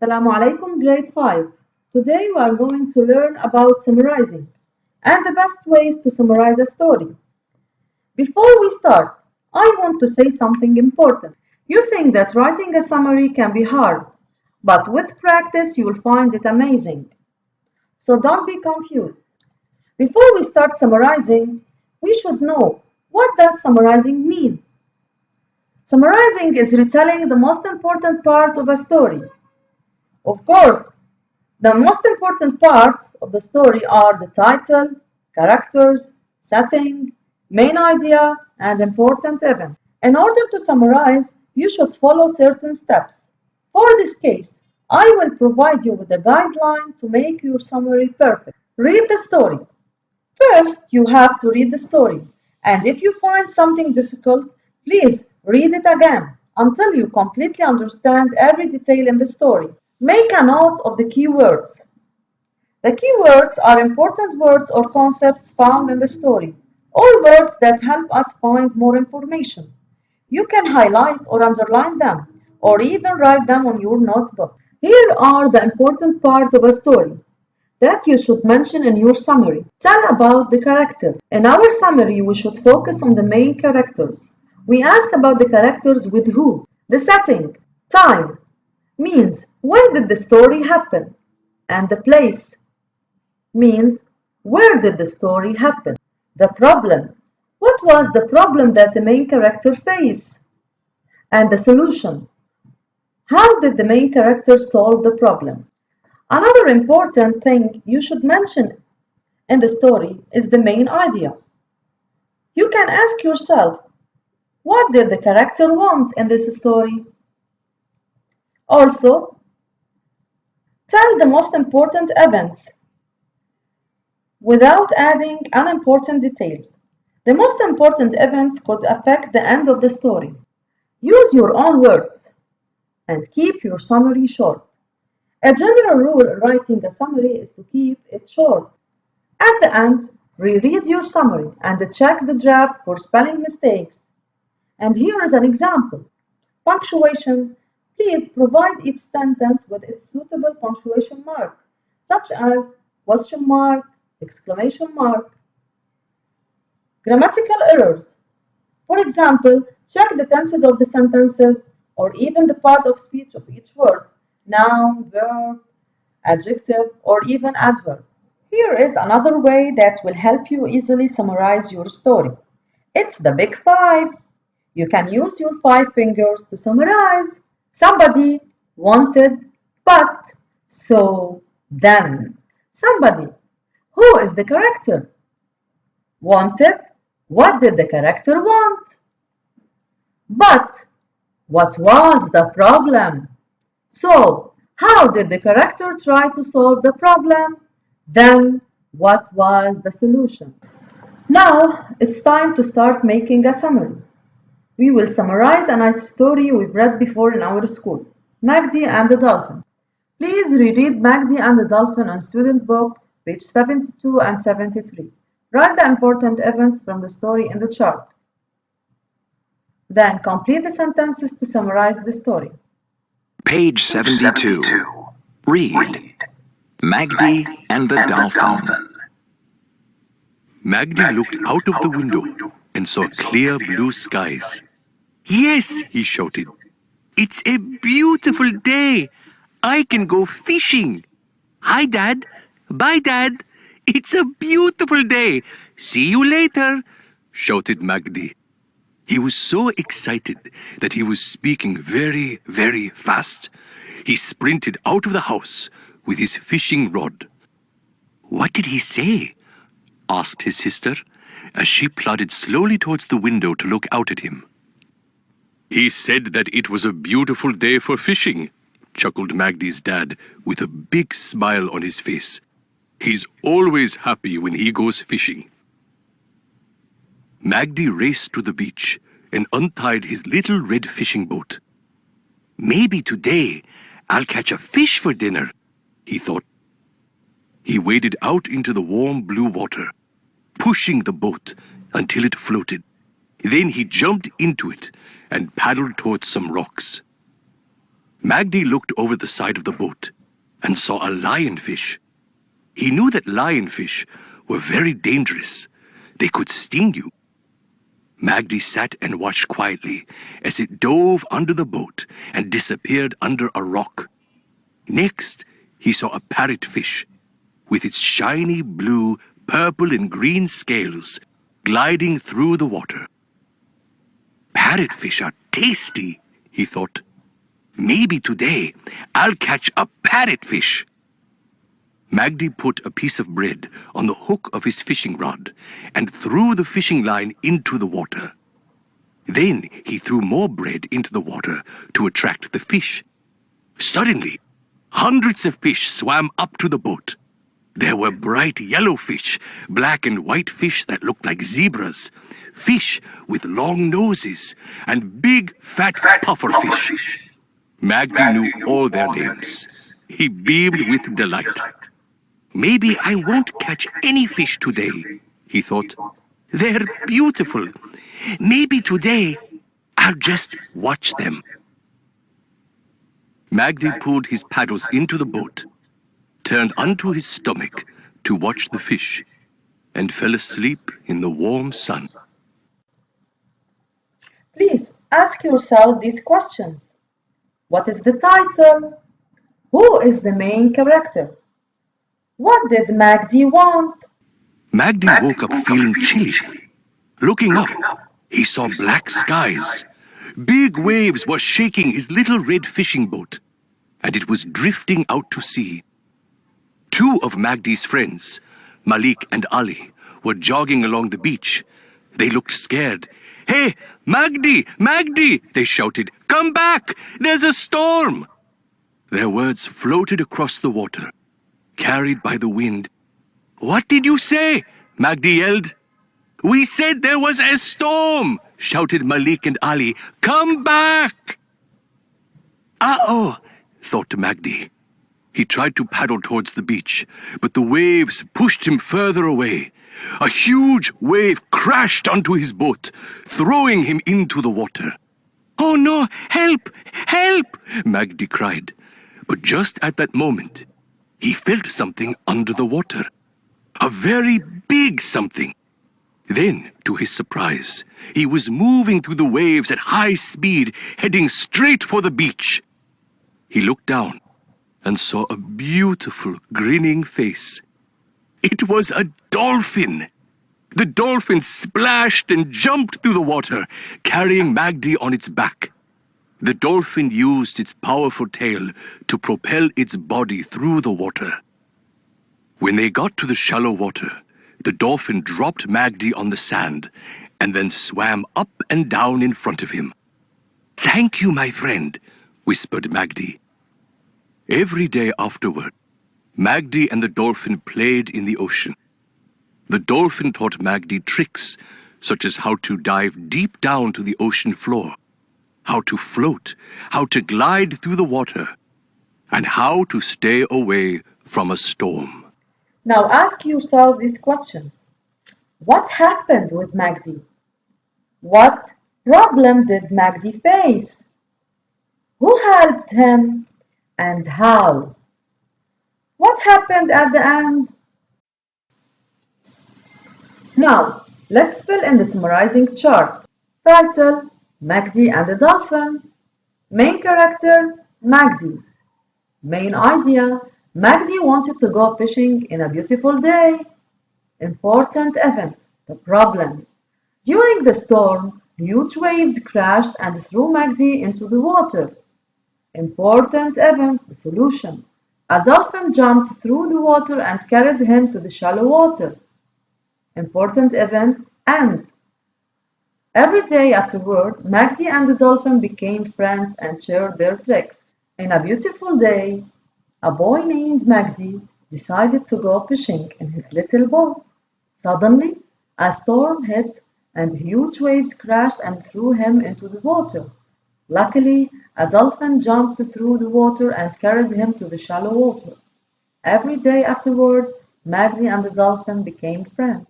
Assalamu alaikum, grade 5. Today we are going to learn about summarizing and the best ways to summarize a story. Before we start, I want to say something important. You think that writing a summary can be hard, but with practice you will find it amazing. So don't be confused. Before we start summarizing, we should know, what does summarizing mean? Summarizing is retelling the most important parts of a story. Of course, the most important parts of the story are the title, characters, setting, main idea, and important event. In order to summarize, you should follow certain steps. For this case, I will provide you with a guideline to make your summary perfect. Read the story. First, you have to read the story, and if you find something difficult, please read it again until you completely understand every detail in the story. Make a note of the key words. The key words are important words or concepts found in the story, or words that help us find more information. You can highlight or underline them, or even write them on your notebook. Here are the important parts of a story that you should mention in your summary. Tell about the character. In our summary, we should focus on the main characters. We ask about the characters with who. The setting, time, means when did the story happen? And the place means where did the story happen? The problem, what was the problem that the main character faced? And the solution, how did the main character solve the problem? Another important thing you should mention in the story is the main idea. You can ask yourself, what did the character want in this story? Also, tell the most important events without adding unimportant details. The most important events could affect the end of the story. Use your own words and keep your summary short. A general rule in writing a summary is to keep it short. At the end, reread your summary and check the draft for spelling mistakes. And here is an example. Punctuation. Please provide each sentence with its suitable punctuation mark, such as question mark, exclamation mark. Grammatical errors. For example, check the tenses of the sentences or even the part of speech of each word. Noun, verb, adjective, or even adverb. Here is another way that will help you easily summarize your story. It's the big five. You can use your 5 fingers to summarize. Somebody wanted, but, so, then. Somebody. Who is the character? Wanted. What did the character want? But, what was the problem? So, how did the character try to solve the problem? Then, what was the solution? Now, it's time to start making a summary. We will summarize a nice story we've read before in our school, Magdi and the Dolphin. Please reread Magdi and the Dolphin on student book, page 72 and 73. Write the important events from the story in the chart. Then complete the sentences to summarize the story. Page 72. Read. Magdi and the Dolphin. Magdi looked out of the window and saw clear blue skies. "Yes," he shouted. "It's a beautiful day. I can go fishing." "Hi, Dad. Bye, Dad. It's a beautiful day. See you later," shouted Magdi. He was so excited that he was speaking very, very fast. He sprinted out of the house with his fishing rod. "What did he say?" asked his sister, as she plodded slowly towards the window to look out at him. "He said that it was a beautiful day for fishing," chuckled Magdi's dad with a big smile on his face. "He's always happy when he goes fishing." Magdi raced to the beach and untied his little red fishing boat. "Maybe today I'll catch a fish for dinner," he thought. He waded out into the warm blue water, pushing the boat until it floated. Then he jumped into it and paddled towards some rocks. Magdi looked over the side of the boat and saw a lionfish. He knew that lionfish were very dangerous. They could sting you. Magdi sat and watched quietly as it dove under the boat and disappeared under a rock. Next, he saw a parrotfish with its shiny blue, purple and green scales gliding through the water. Parrotfish are tasty, he thought. Maybe today I'll catch a parrotfish. Magdi put a piece of bread on the hook of his fishing rod and threw the fishing line into the water. Then he threw more bread into the water to attract the fish. Suddenly, hundreds of fish swam up to the boat. There were bright yellow fish, black and white fish that looked like zebras, fish with long noses, and big fat puffer fish. Magdi knew all their names. He beamed with delight. Maybe I won't catch any fish today, he thought. They're beautiful. Maybe today I'll just watch them. Magdi pulled his paddles into the boat, turned onto his stomach to watch the fish, and fell asleep in the warm sun. Please ask yourself these questions. What is the title? Who is the main character? What did Magdi want? Magdi woke up feeling chilly. Looking up, he saw black skies. Big waves were shaking his little red fishing boat, and it was drifting out to sea. Two of Magdi's friends, Malik and Ali, were jogging along the beach. They looked scared. "Hey, Magdi, Magdi!" they shouted. "Come back! There's a storm!" Their words floated across the water, carried by the wind. "What did you say?" Magdi yelled. "We said there was a storm!" shouted Malik and Ali. "Come back!" "Uh-oh," thought Magdi. He tried to paddle towards the beach, but the waves pushed him further away. A huge wave crashed onto his boat, throwing him into the water. "Oh no, help! Help!" Magdi cried. But just at that moment, he felt something under the water. A very big something. Then, to his surprise, he was moving through the waves at high speed, heading straight for the beach. He looked down and saw a beautiful, grinning face. It was a dolphin. The dolphin splashed and jumped through the water, carrying Magdi on its back. The dolphin used its powerful tail to propel its body through the water. When they got to the shallow water, the dolphin dropped Magdi on the sand and then swam up and down in front of him. "Thank you, my friend," whispered Magdi. Every day afterward, Magdi and the dolphin played in the ocean. The dolphin taught Magdi tricks, such as how to dive deep down to the ocean floor, how to float, how to glide through the water, and how to stay away from a storm. Now ask yourself these questions. What happened with Magdi? What problem did Magdi face? Who helped him and how? What happened at the end? Now, let's fill in the summarizing chart. Title, Magdi and the Dolphin. Main character, Magdi. Main idea, Magdi wanted to go fishing in a beautiful day. Important event, the problem. During the storm, huge waves crashed and threw Magdi into the water. Important event, the solution. A dolphin jumped through the water and carried him to the shallow water. Important event, end. Every day afterward, Magdi and the dolphin became friends and shared their tricks. In a beautiful day, a boy named Magdi decided to go fishing in his little boat. Suddenly, a storm hit and huge waves crashed and threw him into the water. Luckily, a dolphin jumped through the water and carried him to the shallow water. Every day afterward, Magdi and the dolphin became friends.